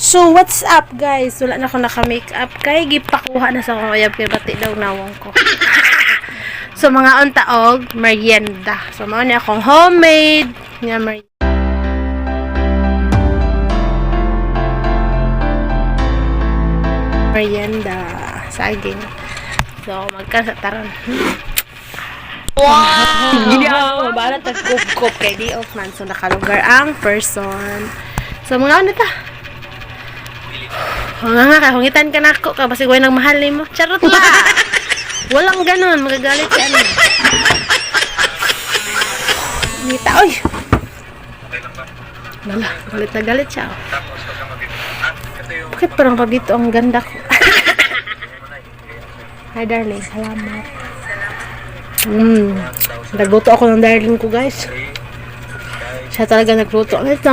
So, what's up guys? Wala na ako naka-makeup. Kaya gipakuha na sa akong uyab kay bati daw nawang ko. So, mga untaog, merienda. So, mao ni akong homemade nga merienda. Saging. So, magkasataran. Wow! Hindi ako mabalat nag-cook kay di off man. So, nakalugar ang person. So, mga ano ta? Nga, kahungitan ka na ako. Kasi gawin ang mahal mo. Charot la! Walang ganon. Magagalit ka ano. Nita, oy! Wala, galit na galit siya. Bakit parang pag dito ang ganda ko? Hi darling, salamat. Nagluto ako ng darling ko guys. Siya talaga nagluto. Ito.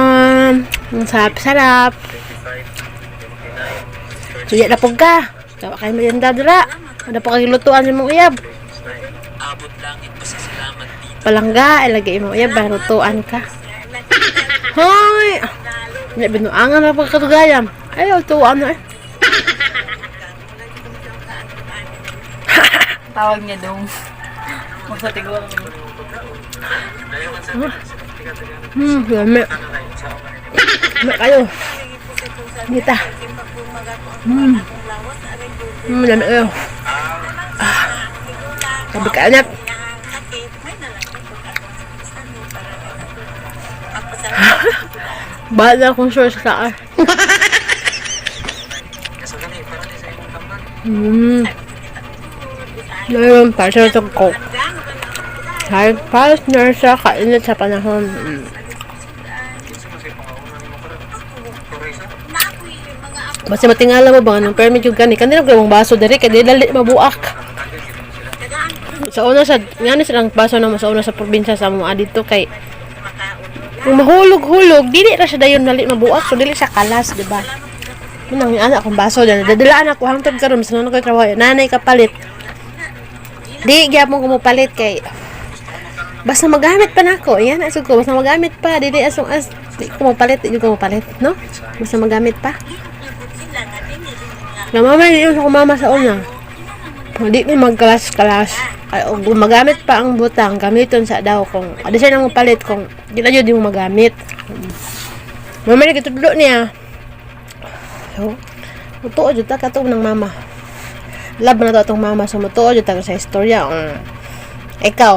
Ang sarap-sarap. Suya na po ka. Tawa kayo merienda dira. Ano po kayong lutuan sa mong uyab? Palangga. Ilagay mong uyab. Lutuan ka. Hoy! Hindi, binuangan na pagkatugayam. Ay, lutuan na eh. Tawag niya dong. Magsatigwa lang. Lami. Lami kayo. Dita. Lami kayo. Sabi ka anak. Bahala akong sure sa saan. Ngayon, partner sa coke. Hi, partner sa kainit sa panahon. Basta matingala mo ba ng permit yung gani? Kanina gawang baso dari kaya dali mabuak. Sa una sa ngani silang baso na sa una sa probinsya sa mga dito kay kung mahulog-hulog, dili ra siya dayon dali mabuak, so dili siya kalas, di ba? Manang yung anak kong baso dyan. Dadilaan ako hangtod karon sa nanonoy ko trabaho. Nanay kapalit. Di gyapon ko mo palit kay basta magamit pa nako. Yan asog ko basta magamit pa. Dili asong as di ko mo palit, di ko mo palit, no? Basta magamit pa. Na mama di ko mama sa una. Di ni magkalas-kalas. Ay, magamit pa ang butang, gamiton sa daw kung adi siya nang palit kung di na jud mo magamit. Mama ni gitudlo niya. So, mutuo jud ta katong ng mama. Love na to itong mama. So, mutuo jud ta sa istorya. Ikaw,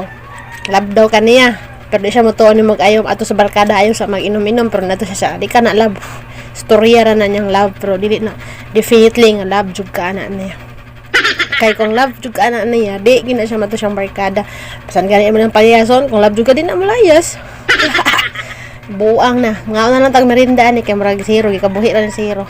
love daw ka niya. Pero di siya mutuo ni mag-ayaw ato sa barkada ayaw sa mag-inom-inom. Pero nato siya di ka na love. Storya ra na niyang love. Pero dili na. Definitely nga love jud ka na niya. Kaya kung love jud ka na niya, di gina siya mato siyang barkada. Pasan gani mo ng palayason. Kung love jud ka din na malayas. Buang na. Nga na lang tag merinda ni kay murag zero. Gikabuhi ra ni zero.